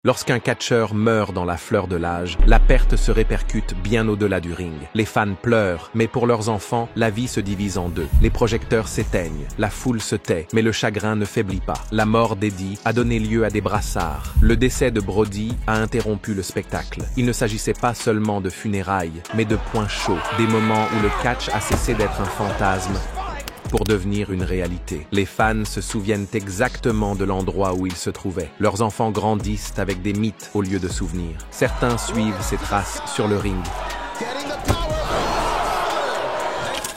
Lorsqu'un catcheur meurt dans la fleur de l'âge, la perte se répercute bien au-delà du ring. Les fans pleurent, mais pour leurs enfants, la vie se divise en deux. Les projecteurs s'éteignent, la foule se tait, mais le chagrin ne faiblit pas. La mort d'Eddie a donné lieu à des brassards. Le décès de Brody a interrompu le spectacle. Il ne s'agissait pas seulement de funérailles, mais de points chauds, des moments où le catch a cessé d'être un fantasme pour devenir une réalité. Les fans se souviennent exactement de l'endroit où ils se trouvaient. Leurs enfants grandissent avec des mythes au lieu de souvenirs. Certains suivent ces traces sur le ring.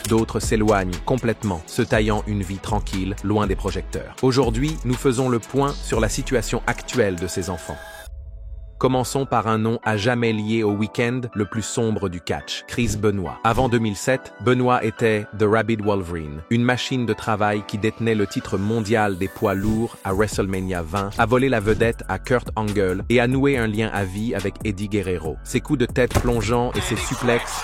D'autres s'éloignent complètement, se taillant une vie tranquille, loin des projecteurs. Aujourd'hui, nous faisons le point sur la situation actuelle de ces enfants. Commençons par un nom à jamais lié au week-end le plus sombre du catch, Chris Benoit. Avant 2007, Benoit était The Rabid Wolverine, une machine de travail qui détenait le titre mondial des poids lourds à WrestleMania 20, a volé la vedette à Kurt Angle et a noué un lien à vie avec Eddie Guerrero. Ses coups de tête plongeants et ses suplexes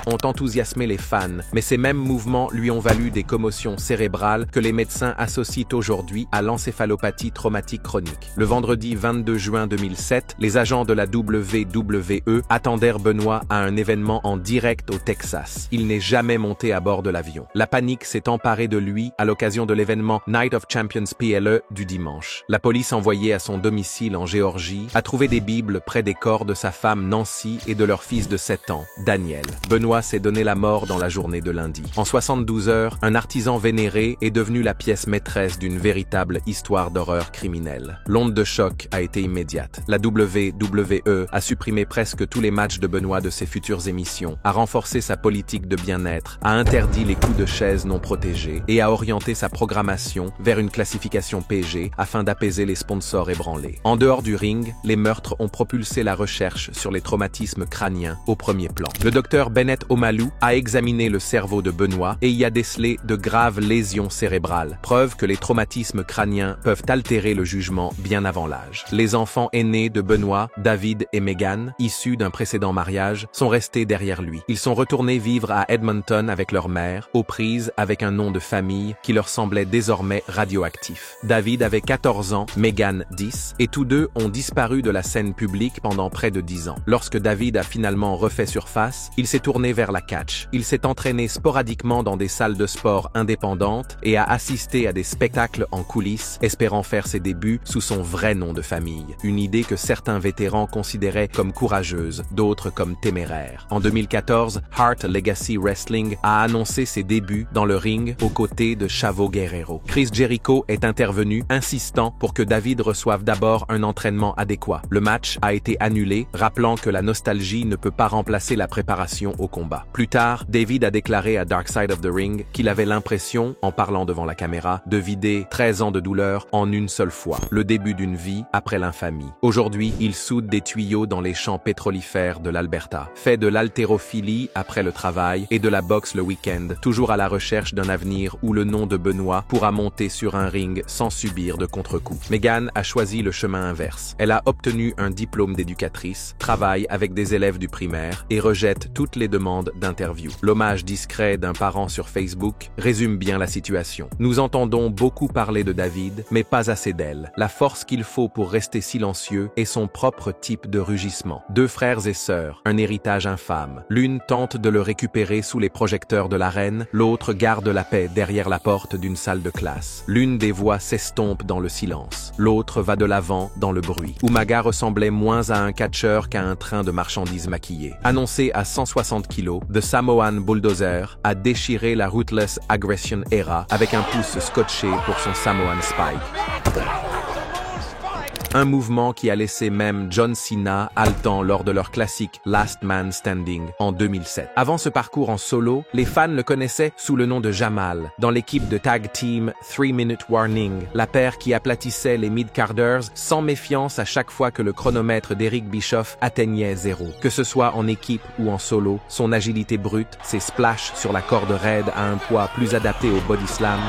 ont enthousiasmé les fans, mais ces mêmes mouvements lui ont valu des commotions cérébrales que les médecins associent aujourd'hui à l'encéphalopathie traumatique chronique. Le vendredi 22 juin 2007, les agents de la WWE attendèrent Benoit à un événement en direct au Texas. Il n'est jamais monté à bord de l'avion. La panique s'est emparée de lui à l'occasion de l'événement Night of Champions PLE du dimanche. La police envoyée à son domicile en Géorgie a trouvé des bibles près des corps de sa femme Nancy et de leur fils de 7 ans, Daniel. Benoit s'est donné la mort dans la journée de lundi. En 72 heures, un artisan vénéré est devenu la pièce maîtresse d'une véritable histoire d'horreur criminelle. L'onde de choc a été immédiate. La WWE a supprimé presque tous les matchs de Benoit de ses futures émissions, a renforcé sa politique de bien-être, a interdit les coups de chaise non protégés et a orienté sa programmation vers une classification PG afin d'apaiser les sponsors ébranlés. En dehors du ring, les meurtres ont propulsé la recherche sur les traumatismes crâniens au premier plan. Le docteur Bennett Omalu a examiné le cerveau de Benoit et y a décelé de graves lésions cérébrales, preuve que les traumatismes crâniens peuvent altérer le jugement bien avant l'âge. Les enfants aînés de Benoit, David et Megan, issus d'un précédent mariage, sont restés derrière lui. Ils sont retournés vivre à Edmonton avec leur mère, aux prises avec un nom de famille qui leur semblait désormais radioactif. David avait 14 ans, Megan 10, et tous deux ont disparu de la scène publique pendant près de 10 ans. Lorsque David a finalement refait surface, il s'est tourné vers la catch. Il s'est entraîné sporadiquement dans des salles de sport indépendantes et a assisté à des spectacles en coulisses, espérant faire ses débuts sous son vrai nom de famille. Une idée que certains vétérans considéraient comme courageuse, d'autres comme téméraire. En 2014, Heart Legacy Wrestling a annoncé ses débuts dans le ring aux côtés de Chavo Guerrero. Chris Jericho est intervenu, insistant pour que David reçoive d'abord un entraînement adéquat. Le match a été annulé, rappelant que la nostalgie ne peut pas remplacer la préparation au combat. Plus tard, David a déclaré à Dark Side of the Ring qu'il avait l'impression, en parlant devant la caméra, de vider 13 ans de douleur en une seule fois, le début d'une vie après l'infamie. Aujourd'hui, il soude des tuyaux dans les champs pétrolifères de l'Alberta, fait de l'haltérophilie après le travail et de la boxe le week-end, toujours à la recherche d'un avenir où le nom de Benoit pourra monter sur un ring sans subir de contre-coups. Megan a choisi le chemin inverse. Elle a obtenu un diplôme d'éducatrice, travaille avec des élèves du primaire et rejette toutes les demandes d'interview. L'hommage discret d'un parent sur Facebook résume bien la situation. Nous entendons beaucoup parler de David, mais pas assez d'elle. La force qu'il faut pour rester silencieux est son propre type de rugissement. Deux frères et sœurs, un héritage infâme. L'une tente de le récupérer sous les projecteurs de l'arène, l'autre garde la paix derrière la porte d'une salle de classe. L'une des voix s'estompe dans le silence, l'autre va de l'avant dans le bruit. Umaga ressemblait moins à un catcheur qu'à un train de marchandises maquillées. Annoncé à 160 kg, The Samoan Bulldozer a déchiré la Ruthless Aggression Era avec un pouce scotché pour son Samoan Spike. Un mouvement qui a laissé même John Cena haletant lors de leur classique Last Man Standing en 2007. Avant ce parcours en solo, les fans le connaissaient sous le nom de Jamal, dans l'équipe de tag team 3 Minute Warning, la paire qui aplatissait les mid-carders sans méfiance à chaque fois que le chronomètre d'Eric Bischoff atteignait 0. Que ce soit en équipe ou en solo, son agilité brute, ses splashs sur la corde raide à un poids plus adapté au body slam,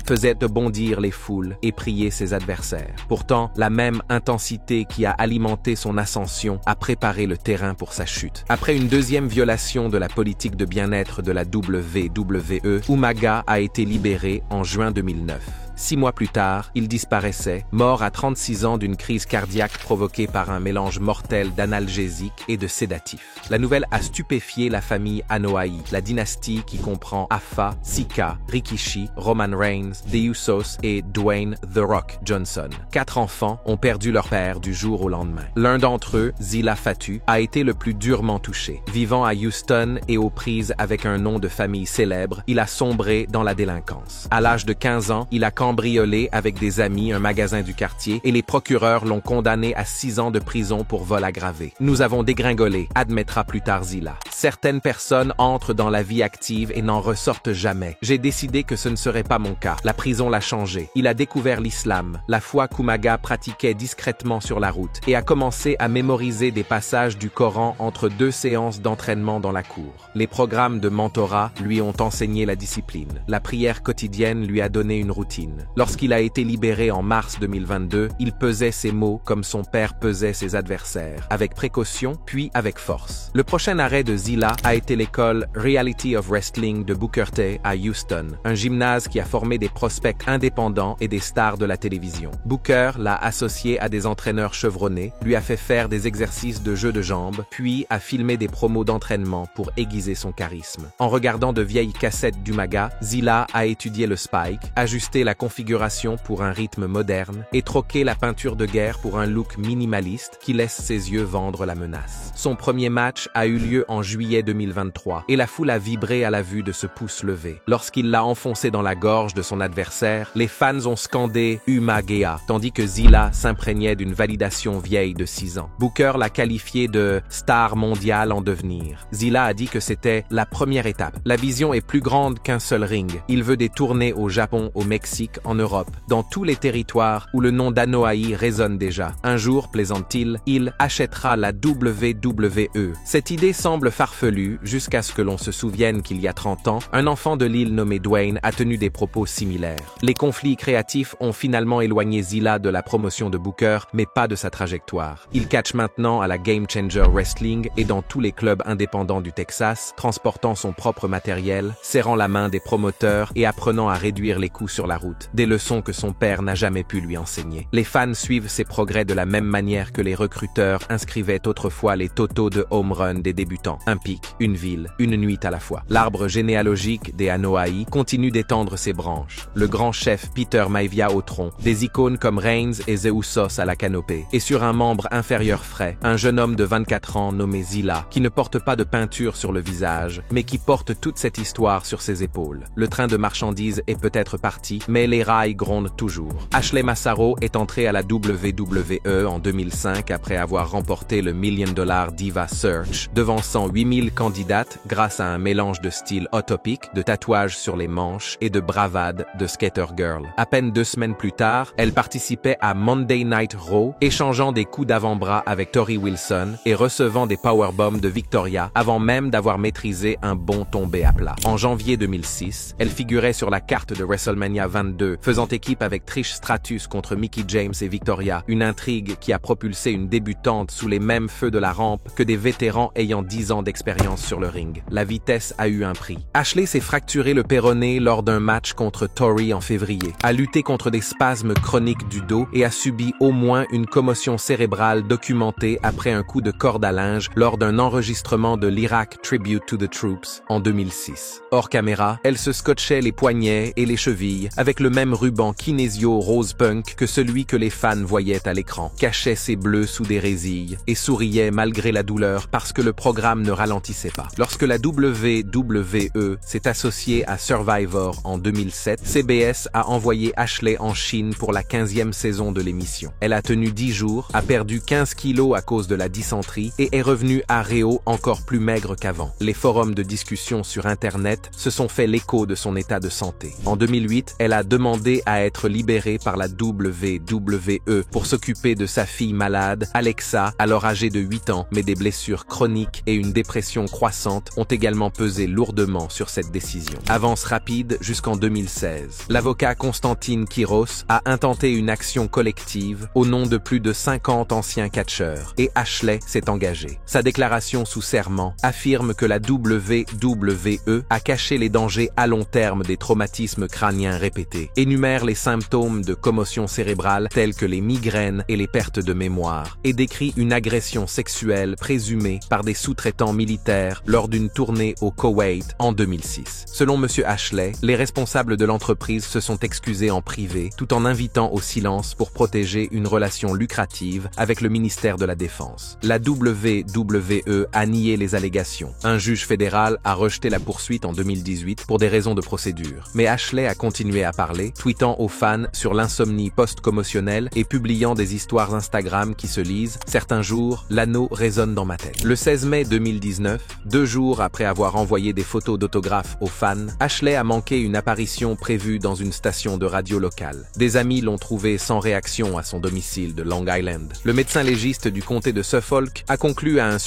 faisait bondir les foules et prier ses adversaires. Pourtant, la même intensité qui a alimenté son ascension a préparé le terrain pour sa chute. Après une deuxième violation de la politique de bien-être de la WWE, Umaga a été libéré en juin 2009. 6 mois plus tard, il disparaissait, mort à 36 ans d'une crise cardiaque provoquée par un mélange mortel d'analgésiques et de sédatifs. La nouvelle a stupéfié la famille Anoa'i, la dynastie qui comprend Afa, Sika, Rikishi, Roman Reigns, The Usos et Dwayne The Rock Johnson. 4 enfants ont perdu leur père du jour au lendemain. L'un d'entre eux, Zilla Fatu, a été le plus durement touché. Vivant à Houston et aux prises avec un nom de famille célèbre, il a sombré dans la délinquance. À l'âge de 15 ans, il a cambriolé avec des amis un magasin du quartier et les procureurs l'ont condamné à 6 ans de prison pour vol aggravé. Nous avons dégringolé, admettra plus tard Zilla. Certaines personnes entrent dans la vie active et n'en ressortent jamais. J'ai décidé que ce ne serait pas mon cas. La prison l'a changé. Il a découvert l'islam, la foi qu'Umaga pratiquait discrètement sur la route, et a commencé à mémoriser des passages du Coran entre 2 séances d'entraînement dans la cour. Les programmes de mentorat lui ont enseigné la discipline. La prière quotidienne lui a donné une routine. Lorsqu'il a été libéré en mars 2022, il pesait ses mots comme son père pesait ses adversaires, avec précaution puis avec force. Le prochain arrêt de Zilla a été l'école Reality of Wrestling de Booker T à Houston, un gymnase qui a formé des prospects indépendants et des stars de la télévision. Booker l'a associé à des entraîneurs chevronnés, lui a fait faire des exercices de jeu de jambes, puis a filmé des promos d'entraînement pour aiguiser son charisme. En regardant de vieilles cassettes d'Umaga, Zilla a étudié le spike, ajusté la configuration pour un rythme moderne et troqué la peinture de guerre pour un look minimaliste qui laisse ses yeux vendre la menace. Son premier match a eu lieu en juillet 2023 et la foule a vibré à la vue de ce pouce levé. Lorsqu'il l'a enfoncé dans la gorge de son adversaire, les fans ont scandé Umagea, tandis que Zilla s'imprégnait d'une validation vieille de 6 ans. Booker l'a qualifié de star mondiale en devenir. Zilla a dit que c'était la première étape. La vision est plus grande qu'un seul ring. Il veut des tournées au Japon, au Mexique, en Europe, dans tous les territoires où le nom d'Anoa'i résonne déjà. Un jour, plaisante-t-il, il achètera la WWE. Cette idée semble farfelue jusqu'à ce que l'on se souvienne qu'il y a 30 ans, un enfant de l'île nommé Dwayne a tenu des propos similaires. Les conflits créatifs ont finalement éloigné Zilla de la promotion de Booker, mais pas de sa trajectoire. Il catch maintenant à la Game Changer Wrestling et dans tous les clubs indépendants du Texas, transportant son propre matériel, serrant la main des promoteurs et apprenant à réduire les coûts sur la route. Des leçons que son père n'a jamais pu lui enseigner. Les fans suivent ses progrès de la même manière que les recruteurs inscrivaient autrefois les totaux de home run des débutants. Un pic, une ville, une nuit à la fois. L'arbre généalogique des Anoa'i continue d'étendre ses branches. Le grand chef Peter Maivia au tronc, des icônes comme Reigns et The Usos à la canopée. Et sur un membre inférieur frais, un jeune homme de 24 ans nommé Zilla, qui ne porte pas de peinture sur le visage, mais qui porte toute cette histoire sur ses épaules. Le train de marchandises est peut-être parti, mais les rails grondent toujours. Ashley Massaro est entrée à la WWE en 2005 après avoir remporté le $1 Million Diva Search, devançant 8000 candidates grâce à un mélange de style utopique, de tatouages sur les manches et de bravade de skater girl. À peine 2 semaines plus tard, elle participait à Monday Night Raw, échangeant des coups d'avant-bras avec Tori Wilson et recevant des powerbombs de Victoria avant même d'avoir maîtrisé un bon tombé à plat. En janvier 2006, elle figurait sur la carte de WrestleMania 22, faisant équipe avec Trish Stratus contre Mickie James et Victoria, une intrigue qui a propulsé une débutante sous les mêmes feux de la rampe que des vétérans ayant 10 ans d'expérience sur le ring. La vitesse a eu un prix. Ashley s'est fracturé le péroné lors d'un match contre Tori en février, a lutté contre des spasmes chroniques du dos et a subi au moins une commotion cérébrale documentée après un coup de corde à linge lors d'un enregistrement de l'Iraq Tribute to the Troops en 2006. Hors caméra, elle se scotchait les poignets et les chevilles avec le même ruban kinésio rose punk que celui que les fans voyaient à l'écran, cachait ses bleus sous des résilles et souriait malgré la douleur parce que le programme ne ralentissait pas. Lorsque la WWE s'est associée à Survivor en 2007, CBS a envoyé Ashley en Chine pour la 15e saison de l'émission. Elle a tenu 10 jours, a perdu 15 kilos à cause de la dysenterie et est revenue à Rio encore plus maigre qu'avant. Les forums de discussion sur Internet se sont fait l'écho de son état de santé. En 2008, elle a demandé demandé à être libérée par la WWE pour s'occuper de sa fille malade, Alexa, alors âgée de 8 ans, mais des blessures chroniques et une dépression croissante ont également pesé lourdement sur cette décision. Avance rapide jusqu'en 2016. L'avocat Constantine Kiros a intenté une action collective au nom de plus de 50 anciens catcheurs et Ashley s'est engagé. Sa déclaration sous serment affirme que la WWE a caché les dangers à long terme des traumatismes crâniens répétés, énumère les symptômes de commotion cérébrale tels que les migraines et les pertes de mémoire et décrit une agression sexuelle présumée par des sous-traitants militaires lors d'une tournée au Koweït en 2006. Selon M. Ashley, les responsables de l'entreprise se sont excusés en privé tout en invitant au silence pour protéger une relation lucrative avec le ministère de la Défense. La WWE a nié les allégations. Un juge fédéral a rejeté la poursuite en 2018 pour des raisons de procédure. Mais Ashley a continué à parler, tweetant aux fans sur l'insomnie post-commotionnelle et publiant des histoires Instagram qui se lisent « Certains jours, l'anneau résonne dans ma tête ». Le 16 mai 2019, 2 jours après avoir envoyé des photos d'autographes aux fans, Ashley a manqué une apparition prévue dans une station de radio locale. Des amis l'ont trouvé sans réaction à son domicile de Long Island. Le médecin légiste du comté de Suffolk a conclu à un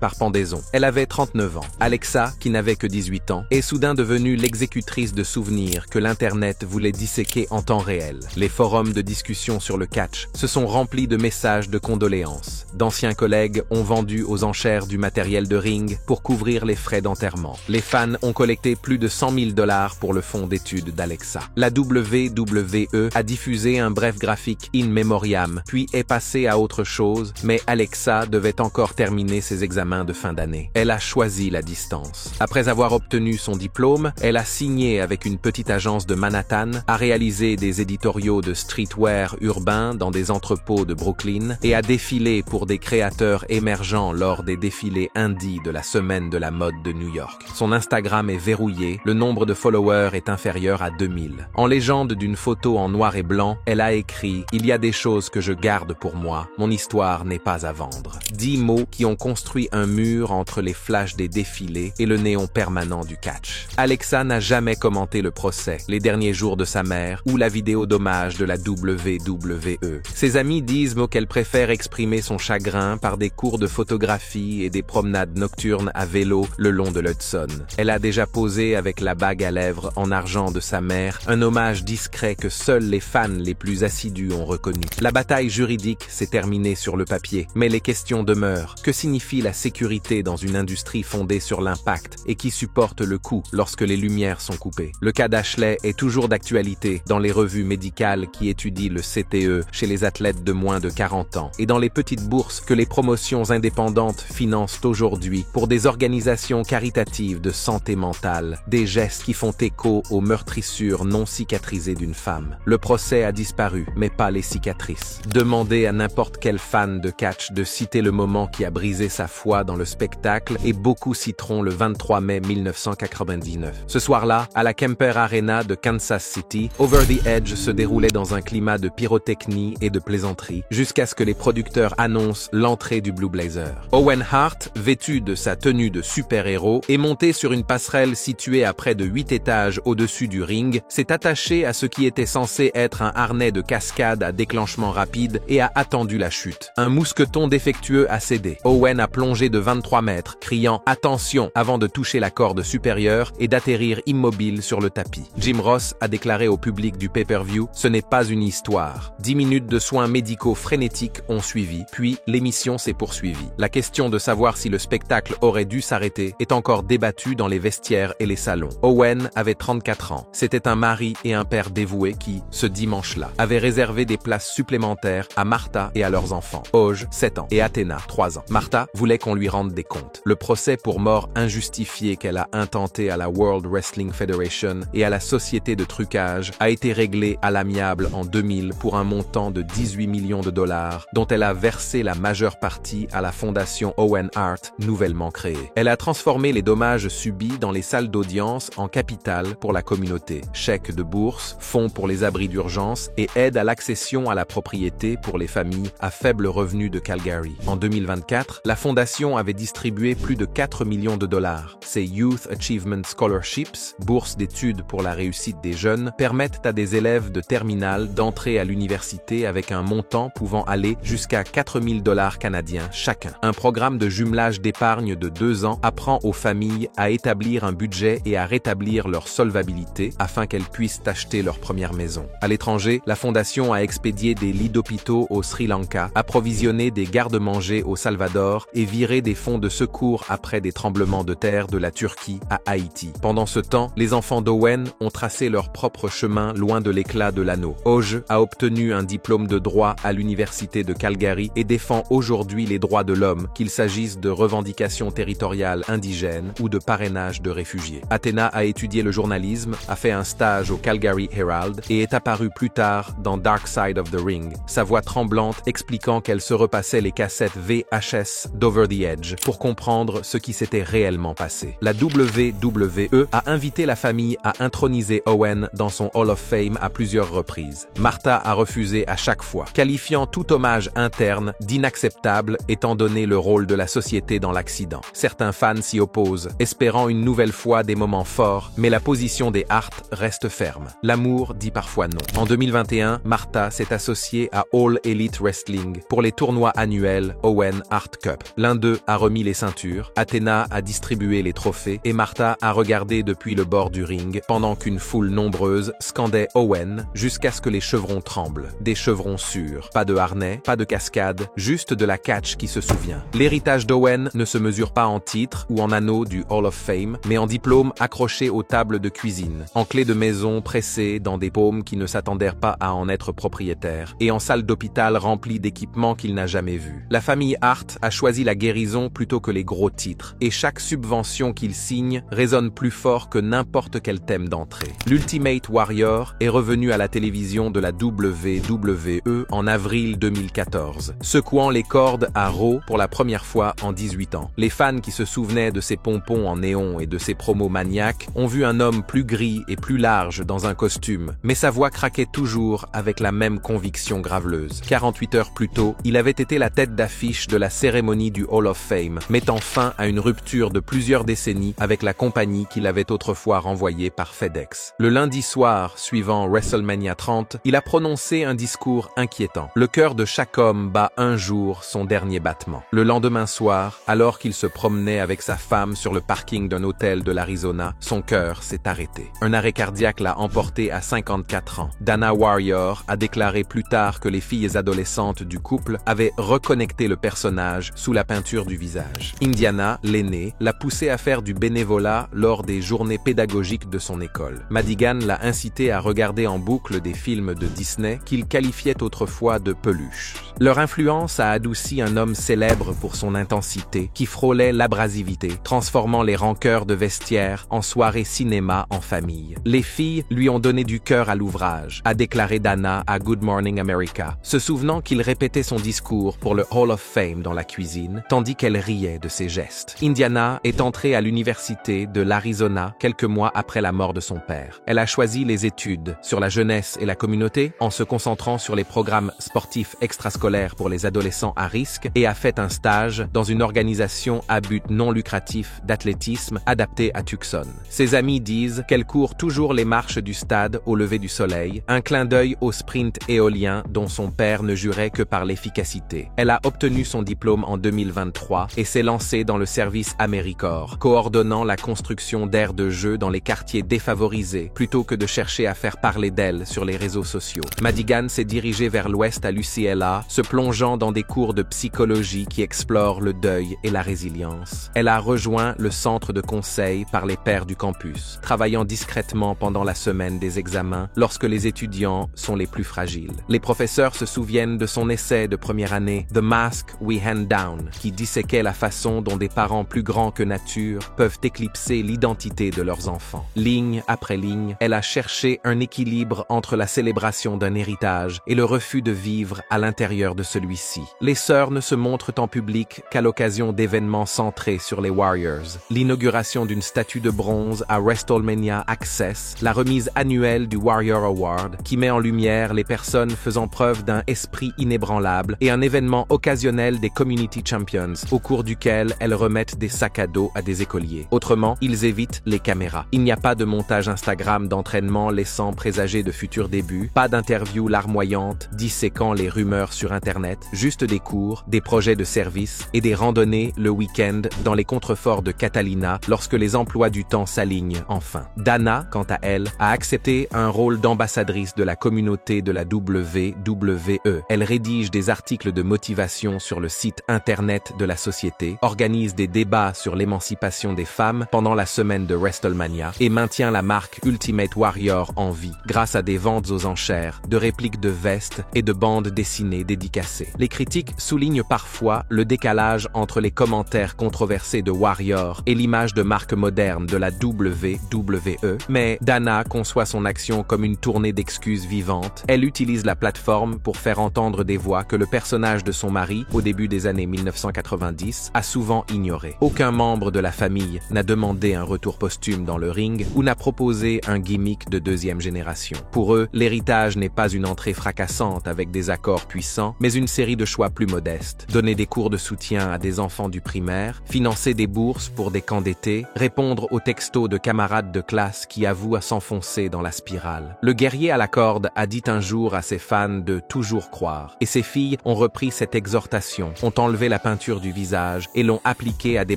par pendaison. Elle avait 39 ans. Alexa, qui n'avait que 18 ans, est soudain devenue l'exécutrice de souvenirs que l'Internet voulait disséquer en temps réel. Les forums de discussion sur le catch se sont remplis de messages de condoléances. D'anciens collègues ont vendu aux enchères du matériel de ring pour couvrir les frais d'enterrement. Les fans ont collecté plus de 100 000 $ pour le fonds d'études d'Alexa. La WWE a diffusé un bref graphique in memoriam, puis est passée à autre chose, mais Alexa devait encore terminer ses examens de fin d'année. Elle a choisi la distance. Après avoir obtenu son diplôme, elle a signé avec une petite agence de Manhattan, a réalisé des éditoriaux de streetwear urbain dans des entrepôts de Brooklyn et a défilé pour des créateurs émergents lors des défilés indie de la semaine de la mode de New York. Son Instagram est verrouillé, le nombre de followers est inférieur à 2000. En légende d'une photo en noir et blanc, elle a écrit « Il y a des choses que je garde pour moi, mon histoire n'est pas à vendre ». 10 mots qui ont construit un mur entre les flashs des défilés et le néon permanent du catch. Alexa n'a jamais commenté le procès, les derniers jours de sa mère ou la vidéo d'hommage de la WWE. Ses amis disent qu'elle préfère exprimer son chagrin par des cours de photographie et des promenades nocturnes à vélo le long de l'Hudson. Elle a déjà posé avec la bague à lèvres en argent de sa mère, un hommage discret que seuls les fans les plus assidus ont reconnu. La bataille juridique s'est terminée sur le papier, mais les questions demeurent. Que signifie la sécurité dans une industrie fondée sur l'impact et qui supporte le coup lorsque les lumières sont coupées? Le cas d'Ashley est toujours d'actualité dans les revues médicales qui étudient le CTE chez les athlètes de moins de 40 ans et dans les petites bourses que les promotions indépendantes financent aujourd'hui pour des organisations caritatives de santé mentale, des gestes qui font écho aux meurtrissures non cicatrisées d'une femme. Le procès a disparu, mais pas les cicatrices. Demandez à n'importe quel fan de catch de citer le moment qui a brisé sa foi dans le spectacle et beaucoup citeront le 23 mai 1999. Ce soir-là, à la Kemper Arena de Kansas City, Over the Edge se déroulait dans un climat de pyrotechnie et de plaisanterie jusqu'à ce que les producteurs annoncent l'entrée du Blue Blazer. Owen Hart, vêtu de sa tenue de super-héros, est monté sur une passerelle située à près de 8 étages au-dessus du ring, s'est attaché à ce qui était censé être un harnais de cascade à déclenchement rapide et a attendu la chute. Un mousqueton défectueux a cédé. Owen a plongé de 23 mètres, criant « Attention !» avant de toucher la corde supérieure et d'atterrir immobile sur le tapis. Jim Ross a déclaré au public du pay-per-view « Ce n'est pas une histoire ». 10 minutes de soins médicaux frénétiques ont suivi, puis l'émission s'est poursuivie. La question de savoir si le spectacle aurait dû s'arrêter est encore débattue dans les vestiaires et les salons. Owen avait 34 ans. C'était un mari et un père dévoué qui, ce dimanche-là, avait réservé des places supplémentaires à Martha et à leurs enfants, Oj, 7 ans, et Athena, 3 ans. Martha voulait qu'on lui rende des comptes. Le procès pour mort injustifiée qu'elle a intenté à la World Wrestling Federation et à la société de trucage a été réglé à l'amiable en 2000 pour un montant de 18 millions de dollars, dont elle a versé la majeure partie à la fondation Owen Hart, nouvellement créée. Elle a transformé les dommages subis dans les salles d'audience en capital pour la communauté, chèques de bourse, fonds pour les abris d'urgence et aide à l'accession à la propriété pour les familles à faible revenu de Calgary. En 2024, la fondation fondation avait distribué plus de 4 millions de dollars. Ces Youth Achievement Scholarships, bourses d'études pour la réussite des jeunes, permettent à des élèves de terminale d'entrer à l'université avec un montant pouvant aller jusqu'à 4 000 dollars canadiens chacun. Un programme de jumelage d'épargne de 2 ans apprend aux familles à établir un budget et à rétablir leur solvabilité afin qu'elles puissent acheter leur première maison. À l'étranger, la fondation a expédié des lits d'hôpitaux au Sri Lanka, approvisionné des garde-manger au Salvador et viré des fonds de secours après des tremblements de terre de la Turquie à Haïti. Pendant ce temps, les enfants d'Owen ont tracé leur propre chemin loin de l'éclat de l'anneau. Oj a obtenu un diplôme de droit à l'université de Calgary et défend aujourd'hui les droits de l'homme, qu'il s'agisse de revendications territoriales indigènes ou de parrainage de réfugiés. Athéna a étudié le journalisme, a fait un stage au Calgary Herald et est apparue plus tard dans Dark Side of the Ring, sa voix tremblante expliquant qu'elle se repassait les cassettes VHS d'Over the Edge pour comprendre ce qui s'était réellement passé. La WWE a invité la famille à introniser Owen dans son Hall of Fame à plusieurs reprises. Martha a refusé à chaque fois, qualifiant tout hommage interne d'inacceptable étant donné le rôle de la société dans l'accident. Certains fans s'y opposent, espérant une nouvelle fois des moments forts, mais la position des Hart reste ferme. L'amour dit parfois non. En 2021, Martha s'est associée à All Elite Wrestling pour les tournois annuels Owen Hart Cup. L'un d'eux a remis les ceintures, Athéna a distribué les trophées et Martha a regardé depuis le bord du ring pendant qu'une foule nombreuse scandait Owen jusqu'à ce que les chevrons tremblent. Des chevrons sûrs, pas de harnais, pas de cascade, juste de la catch qui se souvient. L'héritage d'Owen ne se mesure pas en titre ou en anneau du Hall of Fame, mais en diplôme accroché aux tables de cuisine, en clé de maison pressée dans des paumes qui ne s'attendèrent pas à en être propriétaires, et en salle d'hôpital remplie d'équipements qu'il n'a jamais vus. La famille Hart a choisi la guérison plutôt que les gros titres, et chaque subvention qu'il signe résonne plus fort que n'importe quel thème d'entrée. L'Ultimate Warrior est revenu à la télévision de la WWE en avril 2014, secouant les cordes à Raw pour la première fois en 18 ans. Les fans qui se souvenaient de ses pompons en néon et de ses promos maniaques ont vu un homme plus gris et plus large dans un costume, mais sa voix craquait toujours avec la même conviction graveleuse. 48 heures plus tôt, il avait été la tête d'affiche de la cérémonie du Hall of Fame, mettant fin à une rupture de plusieurs décennies avec la compagnie qu'il avait autrefois renvoyée par FedEx. Le lundi soir, suivant WrestleMania 30, il a prononcé un discours inquiétant. Le cœur de chaque homme bat un jour son dernier battement. Le lendemain soir, alors qu'il se promenait avec sa femme sur le parking d'un hôtel de l'Arizona, son cœur s'est arrêté. Un arrêt cardiaque l'a emporté à 54 ans. Dana Warrior a déclaré plus tard que les filles adolescentes du couple avaient reconnecté le personnage sous la peinture du visage. Indiana, l'aînée, l'a poussé à faire du bénévolat lors des journées pédagogiques de son école. Madigan l'a incité à regarder en boucle des films de Disney qu'il qualifiait autrefois de peluches. Leur influence a adouci un homme célèbre pour son intensité, qui frôlait l'abrasivité, transformant les rancœurs de vestiaire en soirées cinéma en famille. Les filles lui ont donné du cœur à l'ouvrage, a déclaré Dana à Good Morning America, se souvenant qu'il répétait son discours pour le Hall of Fame dans la cuisine, tandis qu'elle riait de ses gestes. Indiana est entrée à l'université de l'Arizona quelques mois après la mort de son père. Elle a choisi les études sur la jeunesse et la communauté en se concentrant sur les programmes sportifs extrascolaires pour les adolescents à risque et a fait un stage dans une organisation à but non lucratif d'athlétisme adaptée à Tucson. Ses amis disent qu'elle court toujours les marches du stade au lever du soleil, un clin d'œil au sprint éolien dont son père ne jurait que par l'efficacité. Elle a obtenu son diplôme en 2023 et s'est lancée dans le service AmeriCorps, coordonnant la construction d'aires de jeu dans les quartiers défavorisés plutôt que de chercher à faire parler d'elle sur les réseaux sociaux. Madigan s'est dirigée vers l'ouest à l'UCLA, se plongeant dans des cours de psychologie qui explorent le deuil et la résilience. Elle a rejoint le centre de conseil par les pairs du campus, travaillant discrètement pendant la semaine des examens lorsque les étudiants sont les plus fragiles. Les professeurs se souviennent de son essai de première année, The Mask We Hand Down, qui disséquait la façon dont des parents plus grands que nature peuvent éclipser l'identité de leurs enfants. Ligne après ligne, elle a cherché un équilibre entre la célébration d'un héritage et le refus de vivre à l'intérieur de celui-ci. Les sœurs ne se montrent en public qu'à l'occasion d'événements centrés sur les Warriors. L'inauguration d'une statue de bronze à WrestleMania Access, la remise annuelle du Warrior Award, qui met en lumière les personnes faisant preuve d'un esprit inébranlable, et un événement occasionnel des Community Championships Champions, au cours duquel elles remettent des sacs à dos à des écoliers. Autrement, ils évitent les caméras. Il n'y a pas de montage Instagram d'entraînement laissant présager de futurs débuts, pas d'interviews larmoyantes disséquant les rumeurs sur Internet, juste des cours, des projets de service et des randonnées le week-end dans les contreforts de Catalina lorsque les emplois du temps s'alignent enfin. Dana, quant à elle, a accepté un rôle d'ambassadrice de la communauté de la WWE. Elle rédige des articles de motivation sur le site Internet de la société, organise des débats sur l'émancipation des femmes pendant la semaine de WrestleMania et maintient la marque Ultimate Warrior en vie grâce à des ventes aux enchères, de répliques de vestes et de bandes dessinées dédicacées. Les critiques soulignent parfois le décalage entre les commentaires controversés de Warrior et l'image de marque moderne de la WWE, mais Dana conçoit son action comme une tournée d'excuses vivantes. Elle utilise la plateforme pour faire entendre des voix que le personnage de son mari, au début des années 1990, a souvent ignorées. Aucun membre de la famille n'a demandé un retour posthume dans le ring ou n'a proposé un gimmick de deuxième génération. Pour eux, l'héritage n'est pas une entrée fracassante avec des accords puissants, mais une série de choix plus modestes. Donner des cours de soutien à des enfants du primaire, financer des bourses pour des camps d'été, répondre aux textos de camarades de classe qui avouent à s'enfoncer dans la spirale. Le guerrier à la corde a dit un jour à ses fans de toujours croire, et ses filles ont repris cette exhortation, ont enlevé la peinture du visage et l'ont appliquée à des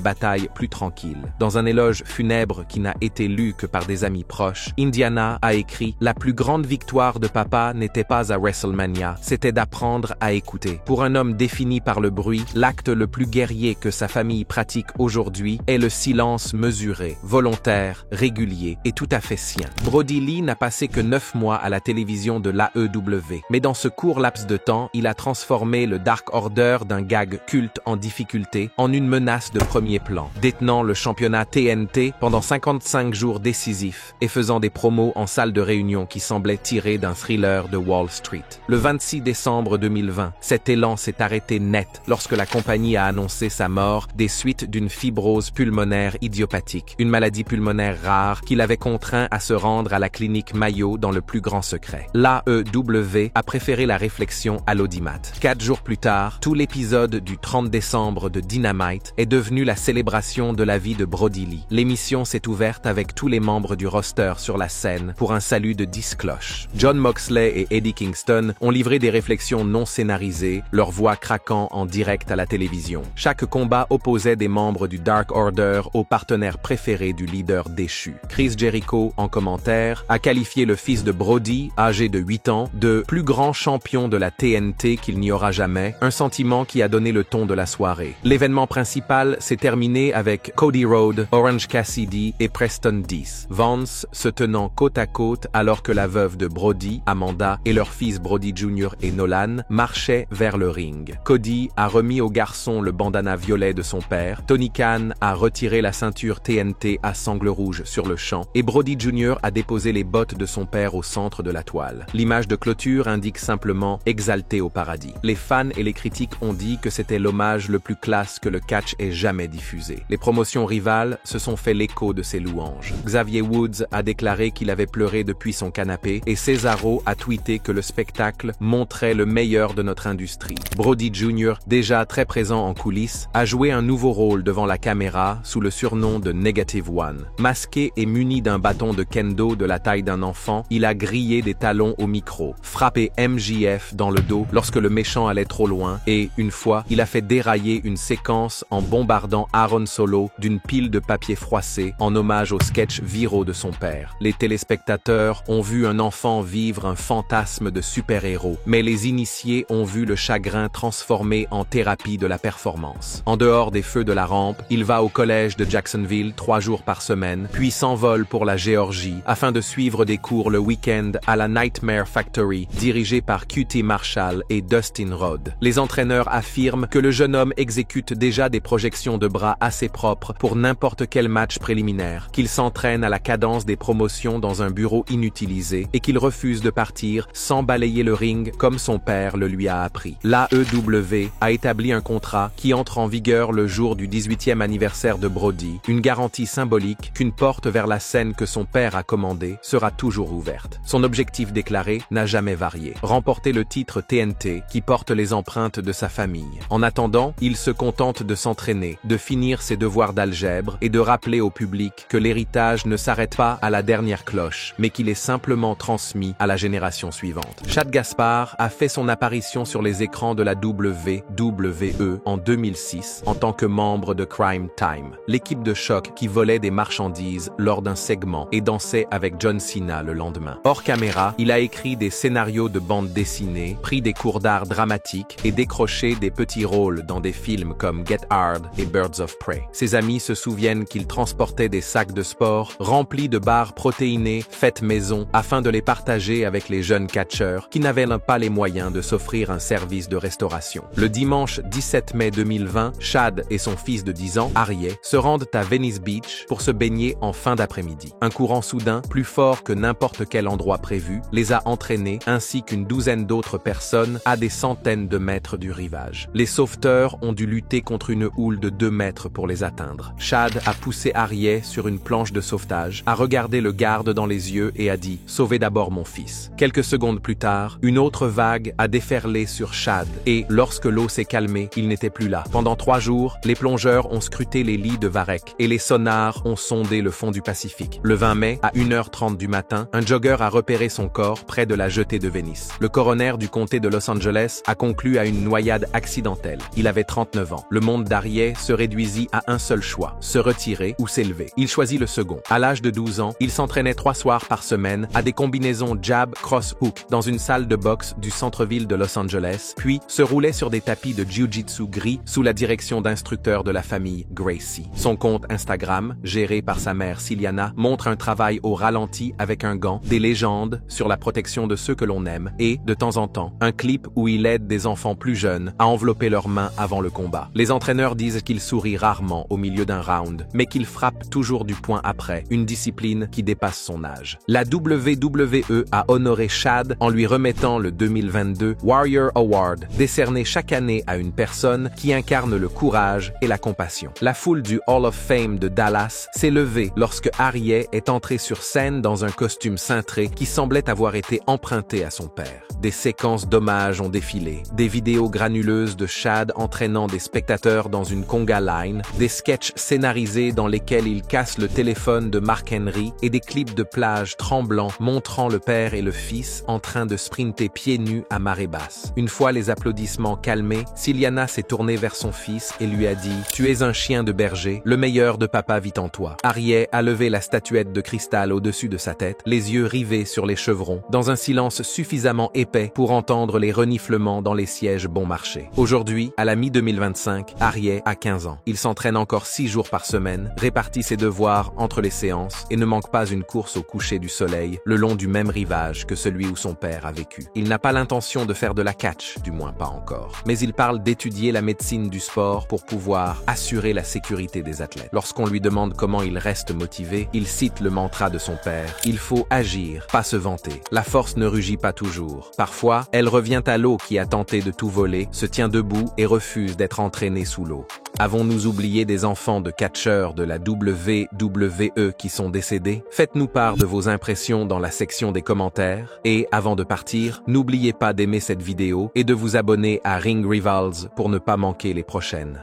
batailles plus tranquilles. Dans un éloge funèbre qui n'a été lu que par des amis proches, Indiana a écrit « La plus grande victoire de papa n'était pas à WrestleMania, c'était d'apprendre à écouter. Pour un homme défini par le bruit, l'acte le plus guerrier que sa famille pratique aujourd'hui est le silence mesuré, volontaire, régulier et tout à fait sien. Brody Lee n'a passé que 9 mois à la télévision de l'AEW, mais dans ce court laps de temps, il a transformé le Dark Order d'un gag culte en difficulté en une menace de premier plan, détenant le championnat TNT pendant 55 jours décisifs et faisant des promos en salle de réunion qui semblaient tirées d'un thriller de Wall Street. Le 26 décembre 2020, cet élan s'est arrêté net lorsque la compagnie a annoncé sa mort des suites d'une fibrose pulmonaire idiopathique, une maladie pulmonaire rare qui l'avait contraint à se rendre à la clinique Mayo dans le plus grand secret. L'AEW a préféré la réflexion à l'audimat. 4 jours plus tard, tout l'épisode du 30 décembre de Dynamite est devenu la célébration de la vie de Brody Lee. L'émission s'est ouverte avec tous les membres du roster sur la scène pour un salut de 10 cloches. John Moxley et Eddie Kingston ont livré des réflexions non scénarisées, leur voix craquant en direct à la télévision. Chaque combat opposait des membres du Dark Order aux partenaires préférés du leader déchu. Chris Jericho, en commentaire, a qualifié le fils de Brody, âgé de 8 ans, de plus grand champion de la TNT qu'il n'y aura jamais, un sentiment qui a donné le ton de la soirée. L'événement principal s'est terminé avec Cody Rhodes, Orange Cassidy et Preston Dees. Vance se tenant côte à côte alors que la veuve de Brody, Amanda, et leur fils Brody Jr. et Nolan marchaient vers le ring. Cody a remis au garçon le bandana violet de son père, Tony Khan a retiré la ceinture TNT à sangle rouge sur le champ et Brody Jr. a déposé les bottes de son père au centre de la toile. L'image de clôture indique simplement « exalté au paradis ». Les fans et les critiques ont dit que c'était l'hommage le plus classe que le catch ait jamais diffusé. Les promotions rivales se sont fait l'écho de ces louanges. Xavier Woods a déclaré qu'il avait pleuré depuis son canapé et Cesaro a tweeté que le spectacle montrait le meilleur de notre industrie. Brody Jr., déjà très présent en coulisses, a joué un nouveau rôle devant la caméra sous le surnom de Negative One. Masqué et muni d'un bâton de kendo de la taille d'un enfant, il a grillé des talons au micro, frappé MJF dans le dos lorsque le méchant allait trop loin et, une fois, il a fait dérailler une séquence en bombardant Aaron Solo d'une pile de papier froissé en hommage aux sketchs viraux de son père. Les téléspectateurs ont vu un enfant vivre un fantasme de super-héros, mais les initiés ont vu le chagrin transformé en thérapie de la performance. En dehors des feux de la rampe, il va au collège de Jacksonville 3 jours par semaine, puis s'envole pour la Géorgie afin de suivre des cours le week-end à la Nightmare Factory, dirigée par QT Marshall et Dustin Rhodes. Les entraîneurs affirment que le jeune homme exécute déjà des projections de bras assez propres pour n'importe quel match préliminaire, qu'il s'entraîne à la cadence des promotions dans un bureau inutilisé et qu'il refuse de partir sans balayer le ring comme son père le lui a appris. L'AEW a établi un contrat qui entre en vigueur le jour du 18e anniversaire de Brody, une garantie symbolique qu'une porte vers la scène que son père a commandée sera toujours ouverte. Son objectif déclaré n'a jamais varié, remporter le titre TNT qui porte les empreintes de sa famille. En attendant, Maintenant, il se contente de s'entraîner, de finir ses devoirs d'algèbre et de rappeler au public que l'héritage ne s'arrête pas à la dernière cloche, mais qu'il est simplement transmis à la génération suivante. Chad Gaspard a fait son apparition sur les écrans de la WWE en 2006 en tant que membre de Crime Time, l'équipe de choc qui volait des marchandises lors d'un segment et dansait avec John Cena le lendemain. Hors caméra, il a écrit des scénarios de bande dessinée, pris des cours d'art dramatique et décroché des petits rôles dans des films comme Get Hard et Birds of Prey. Ses amis se souviennent qu'il transportait des sacs de sport remplis de barres protéinées faites maison afin de les partager avec les jeunes catcheurs qui n'avaient pas les moyens de s'offrir un service de restauration. Le dimanche 17 mai 2020, Chad et son fils de 10 ans, Arieh, se rendent à Venice Beach pour se baigner en fin d'après-midi. Un courant soudain, plus fort que n'importe quel endroit prévu, les a entraînés ainsi qu'une douzaine d'autres personnes à des centaines de mètres du rivage. Les sauveteurs ont dû lutter contre une houle de 2 mètres pour les atteindre. Chad a poussé Arieh sur une planche de sauvetage, a regardé le garde dans les yeux et a dit « Sauvez d'abord mon fils ». Quelques secondes plus tard, une autre vague a déferlé sur Chad et, lorsque l'eau s'est calmée, il n'était plus là. Pendant 3 jours, les plongeurs ont scruté les lits de Varek et les sonars ont sondé le fond du Pacifique. Le 20 mai, à 1h30 du matin, un jogger a repéré son corps près de la jetée de Venice. Le coroner du comté de Los Angeles a conclu à une noyade accidentelle. Il avait 39 ans. Le monde d'Arieh se réduisit à un seul choix, se retirer ou s'élever. Il choisit le second. À l'âge de 12 ans, il s'entraînait 3 soirs par semaine à des combinaisons jab, cross, hook dans une salle de boxe du centre-ville de Los Angeles, puis se roulait sur des tapis de jiu-jitsu gris sous la direction d'instructeurs de la famille Gracie. Son compte Instagram, géré par sa mère Ciliana, montre un travail au ralenti avec un gant, des légendes sur la protection de ceux que l'on aime et, de temps en temps, un clip où il aide des enfants plus jeunes à envelopper leurs mains avant le combat. Les entraîneurs disent qu'il sourit rarement au milieu d'un round, mais qu'il frappe toujours du poing après, une discipline qui dépasse son âge. La WWE a honoré Chad en lui remettant le 2022 Warrior Award, décerné chaque année à une personne qui incarne le courage et la compassion. La foule du Hall of Fame de Dallas s'est levée lorsque Arieh est entré sur scène dans un costume cintré qui semblait avoir été emprunté à son père. Des séquences d'hommage ont défilé, des vidéos granuleuses de Chad entraînant des spectateurs dans une conga line, des sketchs scénarisés dans lesquels il casse le téléphone de Mark Henry et des clips de plage tremblants montrant le père et le fils en train de sprinter pieds nus à marée basse. Une fois les applaudissements calmés, Ciliana s'est tournée vers son fils et lui a dit « Tu es un chien de berger, le meilleur de papa vit en toi ». Arieh a levé la statuette de cristal au-dessus de sa tête, les yeux rivés sur les chevrons, dans un silence suffisamment épais pour entendre les reniflements dans les sièges bon marché. Aujourd'hui, à la mi-2025, Arieh a 15 ans. Il s'entraîne encore 6 jours par semaine, répartit ses devoirs entre les séances et ne manque pas une course au coucher du soleil le long du même rivage que celui où son père a vécu. Il n'a pas l'intention de faire de la catch, du moins pas encore. Mais il parle d'étudier la médecine du sport pour pouvoir assurer la sécurité des athlètes. Lorsqu'on lui demande comment il reste motivé, il cite le mantra de son père. Il faut agir, pas se vanter. La force ne rugit pas toujours. Parfois, elle revient à l'eau qui a tenté de tout voler, se tient debout et refuse d'être entraîné sous l'eau. Avons-nous oublié des enfants de catcheurs de la WWE qui sont décédés? Faites-nous part de vos impressions dans la section des commentaires et, avant de partir, n'oubliez pas d'aimer cette vidéo et de vous abonner à Ring Rivals pour ne pas manquer les prochaines.